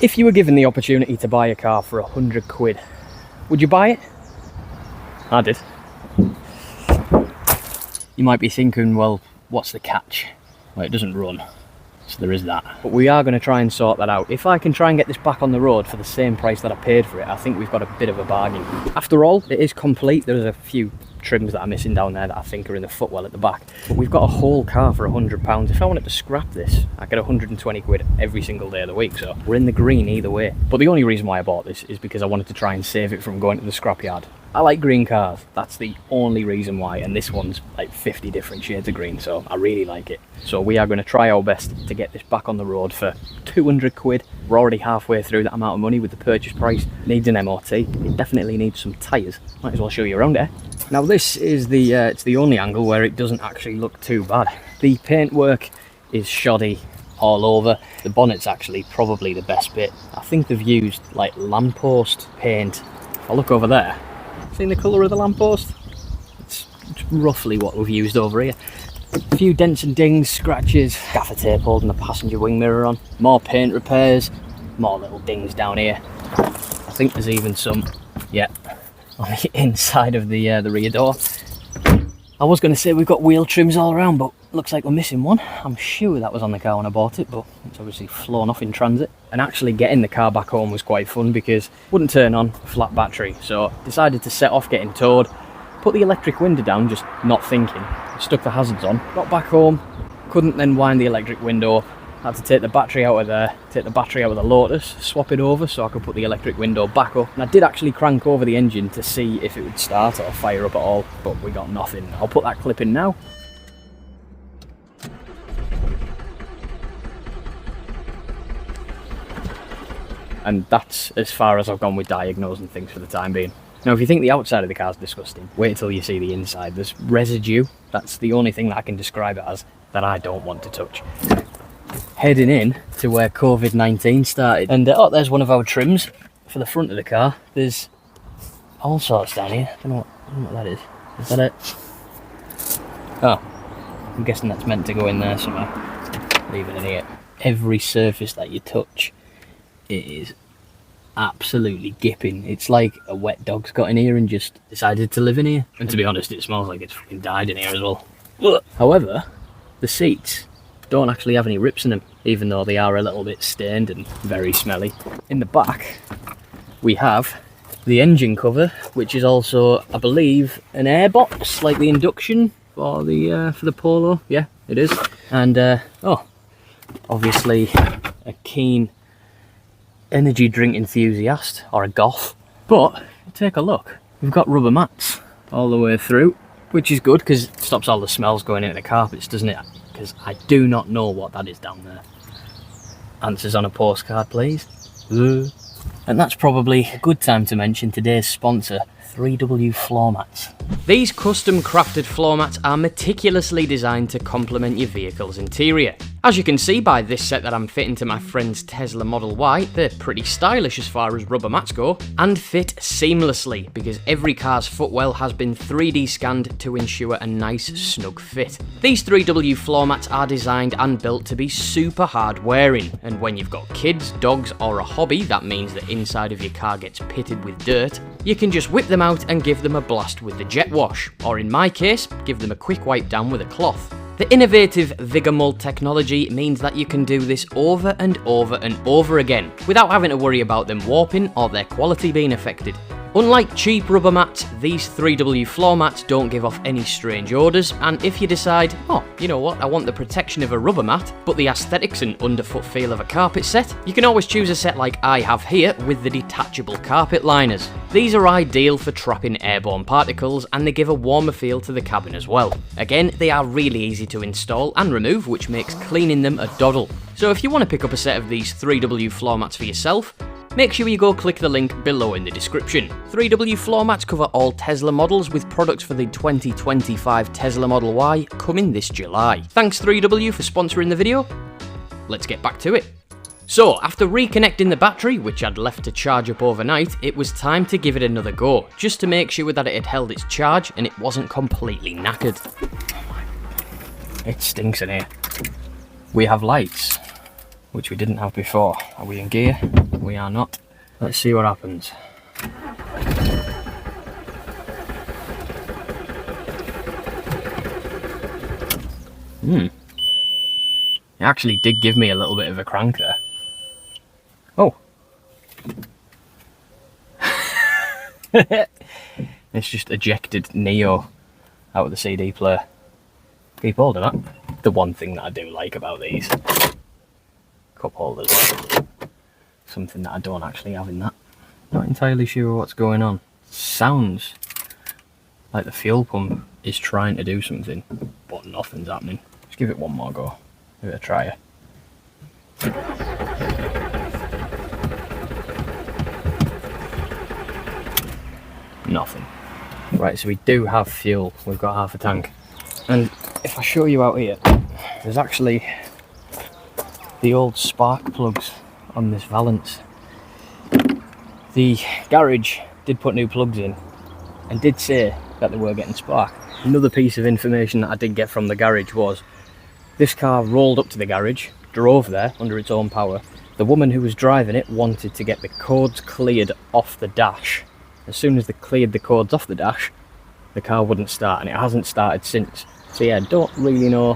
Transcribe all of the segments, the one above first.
If you were given the opportunity to buy a car for 100 quid, would you buy it? I did. You might be thinking, well, what's the catch? Well, it doesn't run, so there is that. But we are going to try and sort that out. If I can try and get this back on the road for the same price that I paid for it, I think we've got a bit of a bargain. After all, it is complete. There's a few trims that are missing down there that I think are in the footwell at the back. But we've got a whole car for £100. If I wanted to scrap this, I get 120 quid every single day of the week, so we're in the green either way. But the only reason why I bought this is because I wanted to try and save it from going to the scrapyard. I like green cars, that's the only reason why, and this one's like 50 different shades of green, so I really like it. So we are going to try our best to get this back on the road for 200 quid. We're already halfway through that amount of money with the purchase price. Needs an MOT, it definitely needs some tyres. Might as well show you around there. Now this is it's the only angle where it doesn't actually look too bad. The paintwork is shoddy all over. The bonnet's actually probably the best bit. I think they've used like lamppost paint. If I look over there, seen the colour of the lamppost? It's roughly what we've used over here. A few dents and dings, scratches, gaffer tape holding the passenger wing mirror on, more paint repairs, more little dings down here. I think there's even some, yeah, on the inside of the rear door. I was going to say we've got wheel trims all around, but looks like we're missing one. I'm sure that was on the car when I bought it, but it's obviously flown off in transit. And actually getting the car back home was quite fun because it wouldn't turn on, flat battery. So decided to set off getting towed, put the electric window down, just not thinking, stuck the hazards on, got back home, couldn't then wind the electric window up. Had to take the battery out of there, take the battery out of the Lotus, swap it over so I could put the electric window back up. And I did actually crank over the engine to see if it would start or fire up at all, but we got nothing. I'll put that clip in now. And that's as far as I've gone with diagnosing things for the time being. Now, if you think the outside of the car's disgusting, wait till you see the inside. There's residue. That's the only thing that I can describe it as that I don't want to touch. Heading in to where COVID-19 started. And oh, there's one of our trims for the front of the car. There's all sorts down here. I don't know what that is. Is that it? Oh, I'm guessing that's meant to go in there somewhere. Leave it in here. Every surface that you touch, it is absolutely gipping. It's like a wet dog's got in here and just decided to live in here. And to be honest, it smells like it's fucking died in here as well. However, the seats don't actually have any rips in them, even though they are a little bit stained and very smelly. In the back, we have the engine cover, which is also, I believe, an air box, like the induction for the Polo. Yeah, it is. And oh, obviously a keen energy drink enthusiast or a goth. But take a look, we've got rubber mats all the way through, which is good because it stops all the smells going into the carpets, doesn't it? Because I do not know what that is down there. Answers on a postcard, please. And that's probably a good time to mention today's sponsor, 3W floor mats. These custom crafted floor mats are meticulously designed to complement your vehicle's interior. As you can see by this set that I'm fitting to my friend's Tesla Model Y, they're pretty stylish as far as rubber mats go, and fit seamlessly because every car's footwell has been 3D scanned to ensure a nice snug fit. These 3W floor mats are designed and built to be super hard wearing, and when you've got kids, dogs or a hobby that means the inside of your car gets pitted with dirt, you can just whip them out and give them a blast with the jet wash, or in my case, give them a quick wipe down with a cloth. The innovative 𝙁𝘼𝙊𝙆 technology means that you can do this over and over and over again without having to worry about them warping or their quality being affected. Unlike cheap rubber mats, these 3W floor mats don't give off any strange odours, and if you decide, oh, you know what, I want the protection of a rubber mat, but the aesthetics and underfoot feel of a carpet set, you can always choose a set like I have here with the detachable carpet liners. These are ideal for trapping airborne particles, and they give a warmer feel to the cabin as well. Again, they are really easy to install and remove, which makes cleaning them a doddle. So if you want to pick up a set of these 3W floor mats for yourself, make sure you go click the link below in the description. 3W floor mats cover all Tesla models with products for the 2025 Tesla Model Y coming this July. Thanks 3W for sponsoring the video. Let's get back to it. So, after reconnecting the battery, which I'd left to charge up overnight, it was time to give it another go, just to make sure that it had held its charge and it wasn't completely knackered. It stinks in here. We have lights, which we didn't have before. Are we in gear? we are not. Let's see what happens. It actually did give me a little bit of a crank there. Oh. It's just ejected Neo out of the CD player. Keep hold of that. The one thing that I do like about these cup holders. Something that I don't actually have in that. Not entirely sure what's going on. Sounds like the fuel pump is trying to do something, but nothing's happening. Let's give it one more go. Give it a try. Nothing. Right, so we do have fuel. We've got half a tank. And if I show you out here, there's actually the old spark plugs on this valance. The garage did put new plugs in and did say that they were getting spark. Another piece of information that I did get from the garage was this car rolled up to the garage, drove there under its own power. The woman who was driving it wanted to get the codes cleared off the dash. As soon as they cleared the codes off the dash, the car wouldn't start, and it hasn't started since. So yeah, don't really know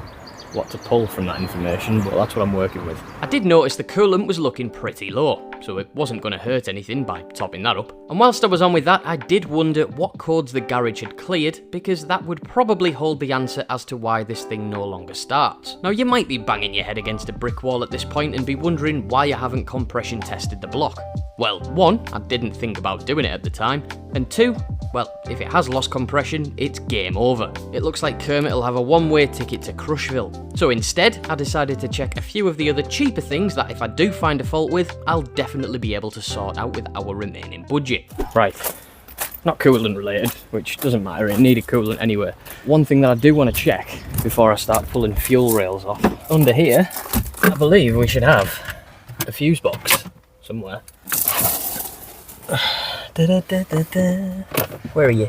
what to pull from that information, but that's what I'm working with. I did notice the coolant was looking pretty low, so it wasn't going to hurt anything by topping that up. And whilst I was on with that, I did wonder what codes the garage had cleared, because that would probably hold the answer as to why this thing no longer starts. Now, you might be banging your head against a brick wall at this point and be wondering why you haven't compression tested the block. Well, one, I didn't think about doing it at the time, and two, well, if it has lost compression, it's game over. It looks like Kermit will have a one-way ticket to Crushville. So instead, I decided to check a few of the other cheaper things that if I do find a fault with, I'll definitely be able to sort out with our remaining budget. Right, not coolant related, which doesn't matter, it needed coolant anyway. One thing that I do want to check before I start pulling fuel rails off. Under here, I believe we should have a fuse box somewhere. Where are you?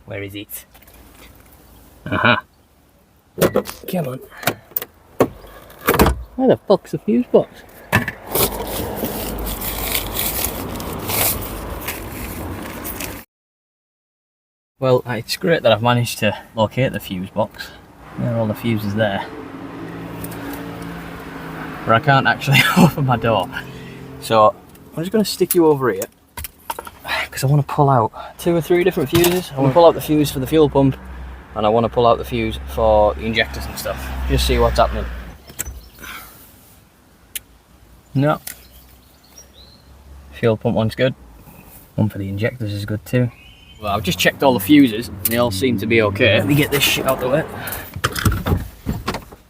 Where is it? Aha. Come on. Where the fuck's the fuse box? Well, it's great that I've managed to locate the fuse box. There are all the fuses there. But I can't actually open my door. So I'm just going to stick you over here because I want to pull out 2 or 3 different fuses. I want to pull out the fuse for the fuel pump, and I want to pull out the fuse for the injectors and stuff. Just see what's happening. No. Fuel pump one's good. One for the injectors is good too. Well, I've just checked all the fuses and they all seem to be okay. Let me get this shit out the way.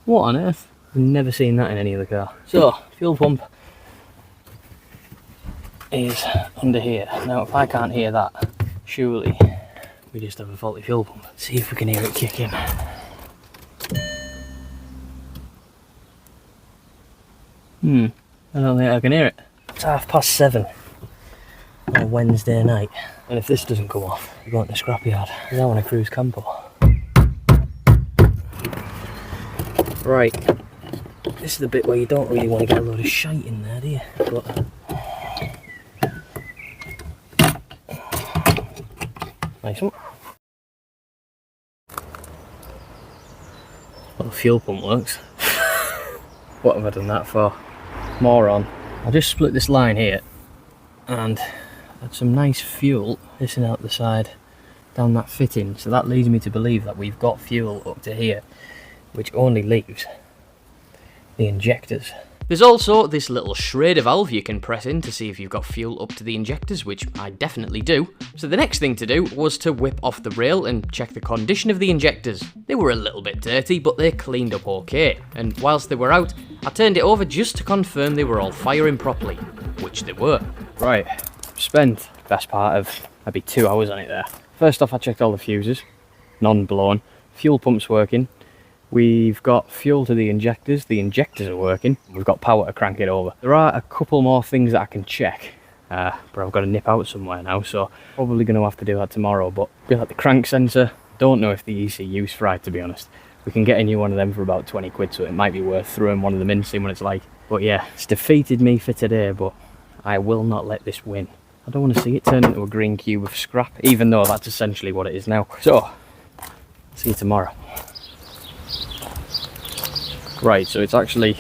What on earth? I've never seen that in any other car. So, fuel pump is under here. Now, if I can't hear that, surely we just have a faulty fuel pump. Let's see if we can hear it kick in. I don't think I can hear it. It's 7:30 on a Wednesday night. And if this doesn't go off, we're going to Scrapyard. Because I want to cruise campo. Right. This is the bit where you don't really want to get a load of shite in there, do you? But nice one. Well, the fuel pump works. What have I done that for? Moron. I'll just split this line here and add some nice fuel missing out the side down that fitting. So that leads me to believe that we've got fuel up to here, which only leaves the injectors. There's also this little Schrader valve you can press in to see if you've got fuel up to the injectors, which I definitely do. So the next thing to do was to whip off the rail and check the condition of the injectors. They were a little bit dirty, but they cleaned up okay. And whilst they were out, I turned it over just to confirm they were all firing properly, which they were. Right, spent the best part of maybe 2 hours on it there. First off, I checked all the fuses, none blown. Fuel pump's working. We've got fuel to the injectors are working. We've got power to crank it over. There are a couple more things that I can check, but I've got to nip out somewhere now, so probably going to have to do that tomorrow. But I feel like the crank sensor, don't know if the ECU's fried, to be honest. We can get a new one of them for about 20 quid, so it might be worth throwing one of them in, seeing what it's like. But yeah, it's defeated me for today, but I will not let this win. I don't want to see it turn into a green cube of scrap, even though that's essentially what it is now. So, see you tomorrow. Right, so it's actually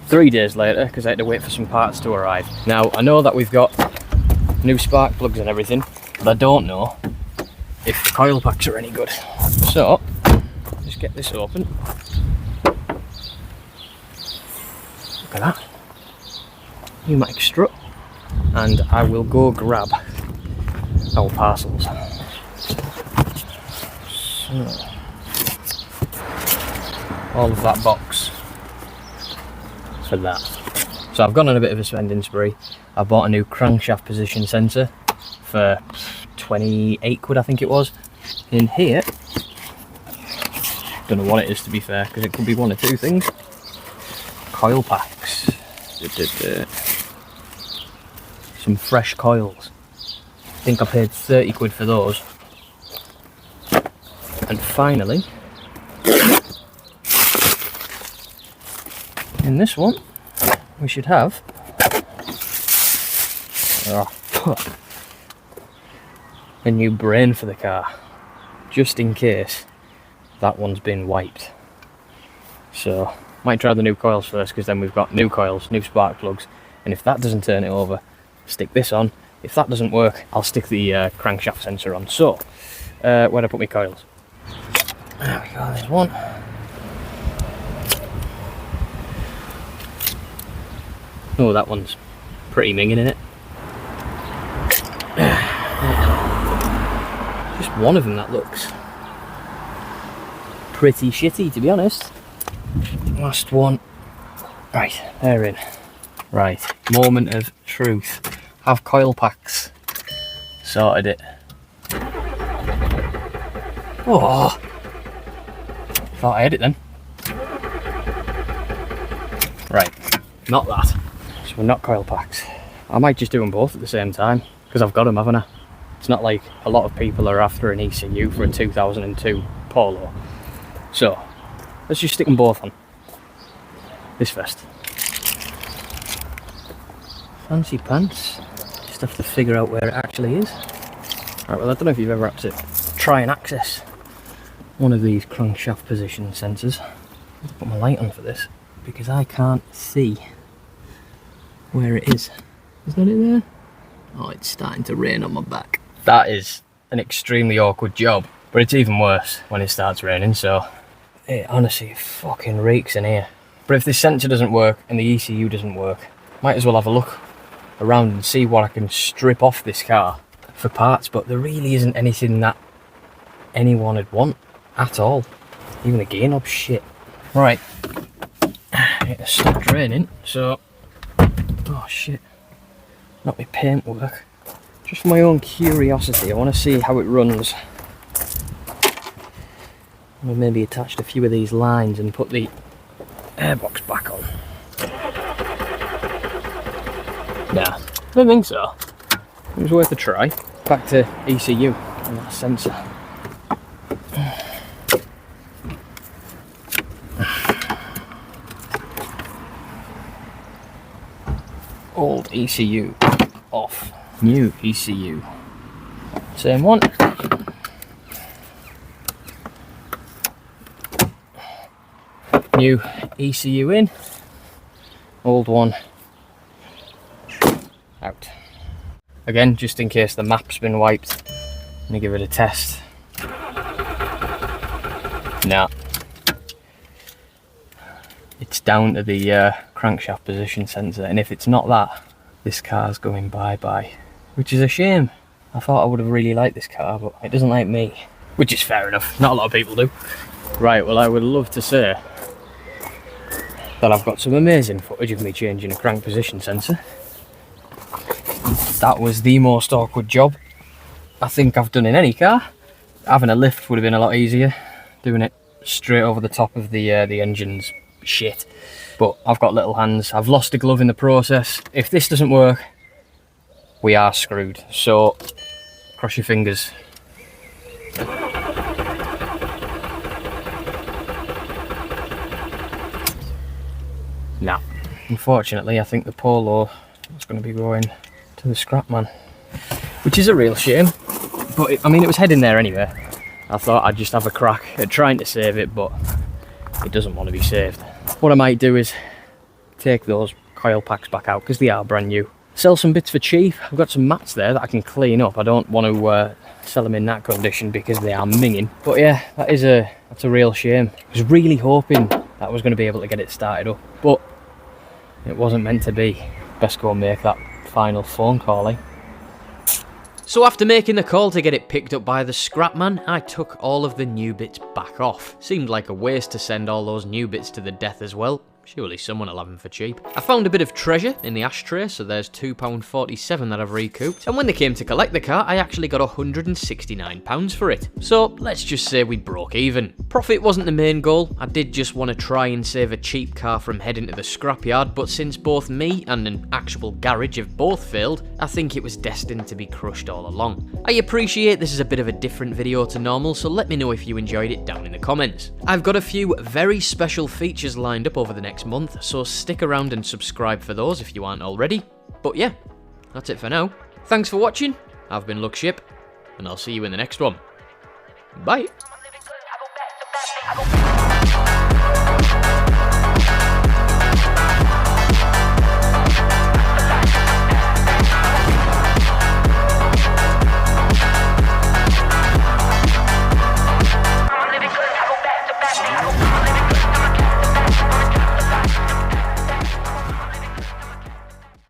3 days later, because I had to wait for some parts to arrive. Now, I know that we've got new spark plugs and everything, but I don't know if the coil packs are any good. So, just get this open. Look at that. Pneumatic strut. And I will go grab our parcels. So, all of that box for that. So I've gone on a bit of a spending spree. I bought a new crankshaft position sensor for 28 quid, I think it was. In here, don't know what it is, to be fair, because it could be one or two things. Coil packs. Some fresh coils. I think I paid 30 quid for those. And finally, in this one, we should have a new brain for the car, just in case that one's been wiped. So, might try the new coils first, because then we've got new coils, new spark plugs, and if that doesn't turn it over, stick this on. If that doesn't work, I'll stick the crankshaft sensor on. So, where'd I put my coils? There we go, there's one. Oh, that one's pretty minging in it. Just one of them that looks pretty shitty, to be honest. Last one. Right, they're in. Right, moment of truth. Have coil packs sorted it. Oh, thought I had it then. Right, not that. So we're not coil packs. I might just do them both at the same time, because I've got them, haven't I? It's not like a lot of people are after an ECU for a 2002 Polo. So, let's just stick them both on. This first. Fancy pants. Just have to figure out where it actually is. Right, well, I don't know if you've ever had to try and access one of these crankshaft position sensors. I'll put my light on for this, because I can't see where it is. Is that it there? Oh, it's starting to rain on my back. That is an extremely awkward job, but it's even worse when it starts raining, so it honestly fucking reeks in here. But if this sensor doesn't work and the ECU doesn't work, might as well have a look around and see what I can strip off this car for parts, but there really isn't anything that anyone would want at all. Even the gear knob shit. Right, it has stopped raining, so oh shit, not my paintwork. Just for my own curiosity, I want to see how it runs. I've maybe attached a few of these lines and put the airbox back on. Nah, I don't think so. It was worth a try. Back to ECU and that sensor. Old ECU off. New ECU. Same one. New ECU in. Old one out. Again, just in case the map's been wiped, I'm gonna give it a test. No. It's down to the crankshaft position sensor, and if it's not that, this car's going bye-bye. Which is a shame. I thought I would have really liked this car, but it doesn't like me. Which is fair enough, not a lot of people do. Right, well, I would love to say that I've got some amazing footage of me changing a crank position sensor. That was the most awkward job I think I've done in any car. Having a lift would have been a lot easier. Doing it straight over the top of the engine's shit. But I've got little hands. I've lost a glove in the process. If this doesn't work, we are screwed. So, cross your fingers. Nah. Unfortunately, I think the Polo is going to be going to the scrap man, which is a real shame. But I mean, it was heading there anyway. I thought I'd just have a crack at trying to save it, but it doesn't want to be saved. What I might do is take those coil packs back out because they are brand new. Sell some bits for cheap. I've got some mats there that I can clean up. I don't want to sell them in that condition because they are minging. But yeah, that's a real shame. I was really hoping that I was going to be able to get it started up, but it wasn't meant to be. Best go and make that final phone call, eh? So after making the call to get it picked up by the scrapman, I took all of the new bits back off. Seemed like a waste to send all those new bits to the death as well. Surely someone will have them for cheap. I found a bit of treasure in the ashtray, so there's £2.47 that I've recouped. And when they came to collect the car, I actually got £169 for it. So let's just say we broke even. Profit wasn't the main goal. I did just want to try and save a cheap car from heading to the scrapyard, but since both me and an actual garage have both failed, I think it was destined to be crushed all along. I appreciate this is a bit of a different video to normal, so let me know if you enjoyed it down in the comments. I've got a few very special features lined up over the next month, so stick around and subscribe for those if you aren't already. But yeah, that's it for now. Thanks for watching. I've been lookship, and I'll see you in the next one. Bye.